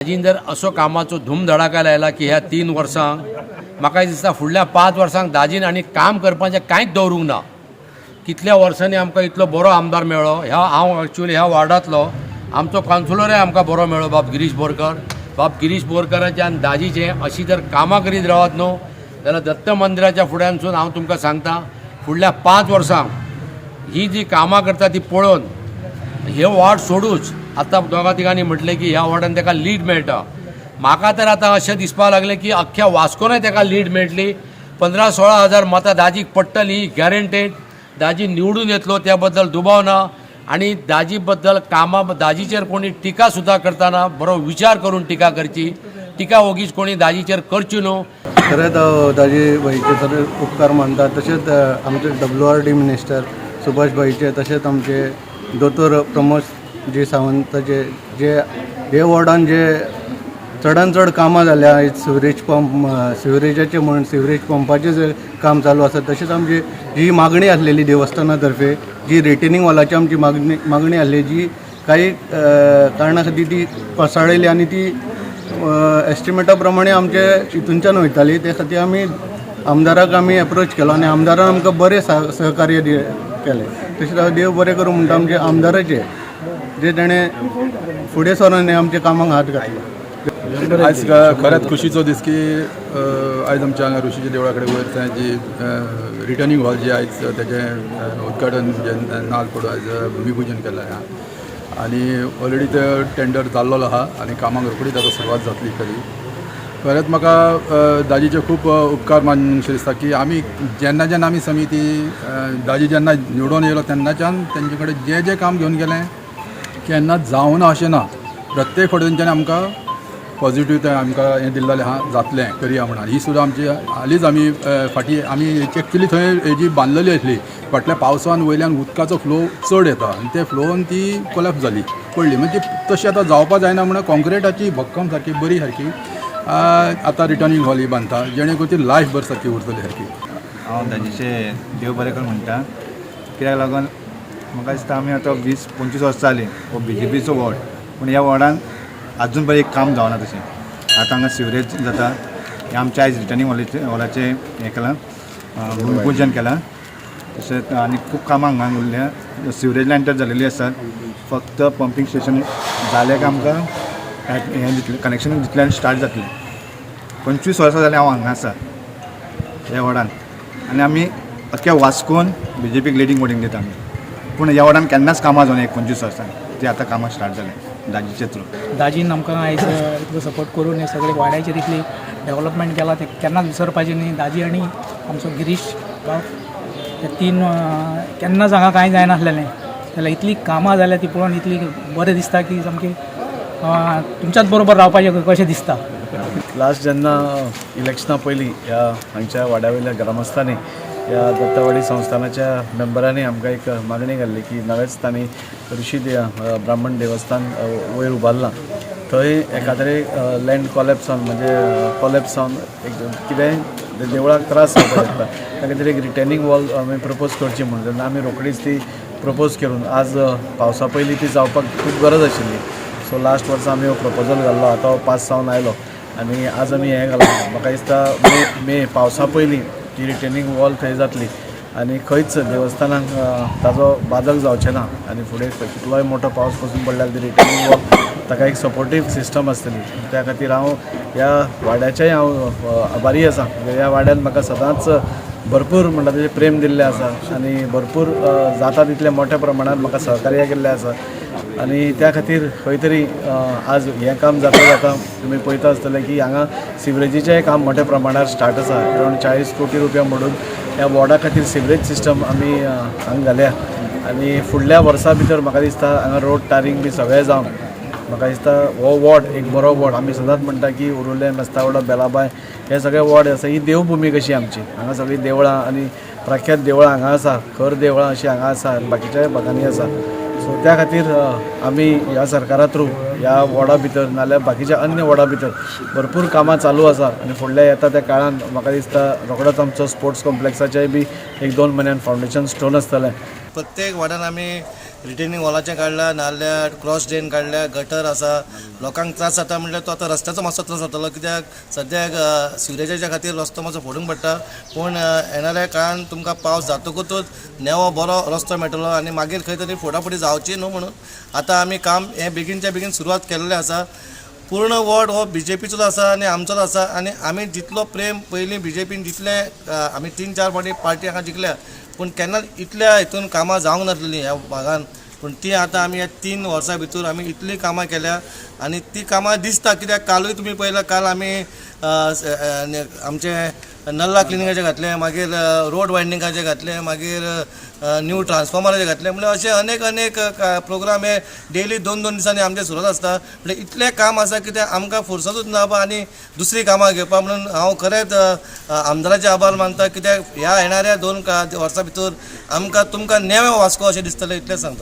दाजीन जर असो कामाचो धूमधडाका लायला की ह्या 3 वर्सांक म्हाका दिसता फुडल्या 5 वर्सांक दाजीन आनी काम करपाचें कांयच दवरूंक ना. कितल्या वर्सांनी आमकां इतलो बरो आमदार मेळ्ळो. हांव एक्चुअली ह्या वार्डांतलो आमचो कावन्सिलरय आमकां बरो मेळ्ळो बाब गिरीश बोरकर. बाब गिरीश बोरकराचें आनी दाजीचें अशीं जर कामां करीत रावत न्हू जाल्यार दत्त मंदिराच्या फुड्यानसून हांव तुमकां सांगता फुडल्या 5 वर्सांक ही जी कामां करता ती पळोवन हे वॉर्ड सोडूच आतां दोगां तिगांनी म्हटलें की ह्या वॉर्डान ताका लीड मेळटा. म्हाका तर आतां अशें दिसपाक लागलें की अख्ख्या वास्कोनय ताका लीड मेळटली. 15-16 हजार मतां दाजीक पडटली गॅरंटेड. दाजी निवडून येतलो त्या बद्दल दुबाव ना. आनी दाजी बद्दल कामां दाजीचेर कोणी टिका सुद्दां करतना बरो विचार करून टिका करची. टिका ओगीच कोणी दाजीचेर करची न्हू. खरेंच दाजी भाईचे सगळे उपकार मानतात. तशेंच आमचे WRD मिनिस्टर सुभाष भाईचे तशेंच आमचे दोतोर प्रमोद जी सावंताचे जे हे वॉर्डान जे चडान चड कामां जाल्या. सिवरेज पंप सिवरेजाचे म्हण सिवरेज पंपाचें जे काम चालू आसा तशेंच आमची जी मागणी आसलेली देवस्थाना तर्फे जी रिटेनिंग वॉलाची आमची मागणी आसली जी काही कारणां खातीर ती कोसळ्ळी आनी ती एस्टिमेटा प्रमाणे आमचे हितूनच्यान वयताली. ते खातीर आमी आमदाराक आमी एप्रोच केलो आनी आमदारान आमकां बरें सहकार्य केलें. तशेंच देव बरें करूं म्हणटा आमचे आमदाराचे जे ताणें फुडें सरून आमच्या कामाक हात घातलो. आयज खरेंच खुशीचो दीस की आयज आमच्या हांगा ऋषीच्या देवळा कडेन वयर थंय जी रिटर्निंग हॉल जी आयज तेजें उद्घाटन जे नाल्ल पडून आयज भुमिपूजन केलें आनी ऑलरेडी ते टेंडर जाल्लो आहा आनी कामाक रोखडीच आतां सुरवात जातली खरी. खरेंच म्हाका दाजीचे खूब उपकार मानशे दिसता की आमी जेन्ना आमी समिती दाजी जेन्ना निवडून येयलो तेन्नाच्यान तेंचे कडेन जें काम घेवन गेलें केन्नाच जावना अशें ना. प्रत्येक फावटी तेंच्यांनी आमकां पॉझिटिव्ह ते आमकां हें दिल्लें आहा जातलें करया म्हणून. ही सुद्दां आमची हालींच आमी फाटीं आमी एक्चुली थंय हेजी बांदलेली आसली फाटल्या पावसान वयल्यान उदकाचो फ्लो चड येता आनी ते फ्लोन ती कोलॅप्स जाली पडली. म्हणजे तशी आतां जावपाक जायना म्हणून कॉन्क्रिटाची भक्कम सारकी बरी सारकी आतां रिटर्निंग हॉल ही बांदता जेणे करून ती लायफ भर सारकी उरतली सारकी. हांव दाजीचे देव बरें कर म्हणटा. कित्याक लागून म्हाका दिसता आमी आतां 20-25 वर्सां जालीं हो BJPचो वॉर्ड पूण ह्या वॉर्डान आजून पर्यंत एक काम जावना तशें. आतां हांगा सिवरेज जाता हें आमच्या आयज रिटर्निंग हॉलाचें हें केलां भुमिपूजन केलां. तशेंच आनी खूब कामां हांगा उरल्या. सिवरेज लायन तर जालेली आसात. फक्त पंपींग स्टेशन जालें काय आमकां हें दितलें कनेक्शन दितलें आनी स्टार्ट जातलें. 25 वर्सां जालीं हांव हांगा आसा ह्या वॉर्डान आनी आमी अख्ख्या वास्कोन BJPक लिडींग वोटींग दिता आमी. पूण ह्या वॉर्डान केन्नाच कामां जावना 25 वर्सां. ती आतां कामां स्टार्ट जालें दाजीचे थ्रू. दाजीन आमकां आयज इतलो सपोर्ट करून हे सगळे वाड्याचेर इतली डेव्हलपमेंट केला ते केन्नाच विसरपाचें न्ही. दाजी आनी आमचो गिरीश बाब ते 3 केन्नाच हांगा कांय जायनासलेलें जाल्यार इतली कामां जाल्या ती पळोवन इतली बरें दिसता की सामकें तुमच्याच बरोबर रावपाचें कशें दिसता. लास्ट जेन्ना इलेक्शना पयलीं ह्या हांगच्या वाड्या वयल्या ग्रामस्थांनी ह्या दत्तवाडी संस्थानाच्या मेंबरांनी आमकां एक मागणी घाल्ली की नवेच तांणी ऋषी ब्राह्मण देवस्थान वयर उबारलां थंय एका तरी लँड कॉलॅप्सान म्हणजे कॉलॅप्सान एक कितेंय देवळाक त्रास जावपाक शकता ताका तरी एक रिटेनिंग वॉल आमी प्रपोज करची म्हणून तेन्ना आमी रोखडीच ती प्रपोज करून आज पावसा पयलीं ती जावपाक खूब गरज आशिल्ली. सो लास्ट वर्सा आमी हो प्रपोजल घाल्लो. आतां पास जावन आयलो आनी आज आमी हें घालता. म्हाका दिसता मे पावसा पयलीं ती रिटेनिंग वॉल थंय जातली आनी खंयच देवस्थानाक ताजो बादक जावचें ना आनी फुडें कितलोय मोठो पावस पसून पडल्यार ती रिटेनिंग वॉल ताका एक सपोर्टीव सिस्टम आसतली. त्या खातीर हांव ह्या वाड्याचेय हांव आभारी आसा. ह्या वाड्यान म्हाका सदांच भरपूर म्हणटा तेजें प्रेम दिल्लें आसा आनी भरपूर जाता तितल्या मोठ्या प्रमाणांत म्हाका सहकार्य केल्लें आसा आनी त्या खातीर खंय तरी आज हें काम जाता तुमी पळयता आसतलें की हांगा सिवरेजीचेंय काम मोठ्या प्रमाणार स्टार्ट आसा. अरावंड 40 कोटी रुपया मोडून ह्या वॉर्डा खातीर सिवरेज सिस्टम आमी हांगा घाल्या आनी फुडल्या वर्सा भितर म्हाका दिसता हांगा रोड टारींग बी सगळें जावन म्हाका दिसता हो वॉर्ड एक बरो वॉर्ड. आमी सदांच म्हणटा की उरुलें मेस्तावडो बेलाबाय हे सगळे वॉर्ड आसा ही देवभुमी कशी आमची. हांगा सगळीं देवळां आनी प्रख्यात देवळां हांगा आसा. खर देवळां अशीं हांगा आसा आनी बाकीच्याय भागांनी आसा. सो त्या खातीर आमी ह्या सरकारा थ्रू ह्या वॉर्डा भितर नाजाल्यार बाकीच्या अन्य वॉर्डा भितर भरपूर कामां चालू आसा आनी फुडल्या येता त्या काळान म्हाका दिसता रोखडोच आमचो स्पोर्ट्स कॉम्प्लेक्साचेय बी 1-2 म्हयन्यान फावंडेशन स्टोन आसतलें. प्रत्येक वार्डान आमी रिटेनिंग वॉलाचें काडल्या नाल्यार क्रॉस ड्रेन काडल्या गटर आसा लोकांक त्रास जाता म्हणल्यार तो आतां रस्त्याचो मातसो त्रास जातलो कित्याक सद्याक सिवरेजाच्या खातीर रस्तो मातसो फोडूंक पडटा पूण येणाऱ्या काळान तुमकां पावस जातकूच नेवो बरो रस्तो मेळटलो आनी मागीर खंय तरी फोडाफोडी जावची न्हू म्हणून आतां आमी काम हें बेगीनच्या बेगीन सुरवात केल्लें आसा पूर्ण वॉर्ड हो BJPचोच आसा आनी आमचोच आसा आनी आमी जितलो प्रेम पयलीं BJPन जितलें आमी 3-4 फावटी पार्टी हांगा जिखल्या पूण केन्ना इतल्या हितून कामां जावंक नासलेलीं ह्या भागान पूण ती आतां आमी ह्या 3 वर्सां भितर आमी इतलीं कामां केल्या आनी ती कामां दिसता कित्याक कालूय तुमी पळयलां काल आमी आमचे नल्ला क्लिनिंगाचे घातले मागीर रोड वायंडिंगाचे घातले मागीर न्यू ट्रान्सफॉर्मराचे घातले म्हणजे अशे अनेक प्रोग्राम हे डेली 2-2 दिसांनी आमचे सुरू आसता म्हणजे इतलें काम आसा कित्याक आमकां फुरसतूच ना आनी दुसरी कामां घेवपा म्हणून हांव खरेंच आमदाराचे आभार मानता कित्याक ह्या येणाऱ्या 2 वर्सां भितर आमकां तुमकां नेवें वास्को अशें दिसतलें इतलें सांगता.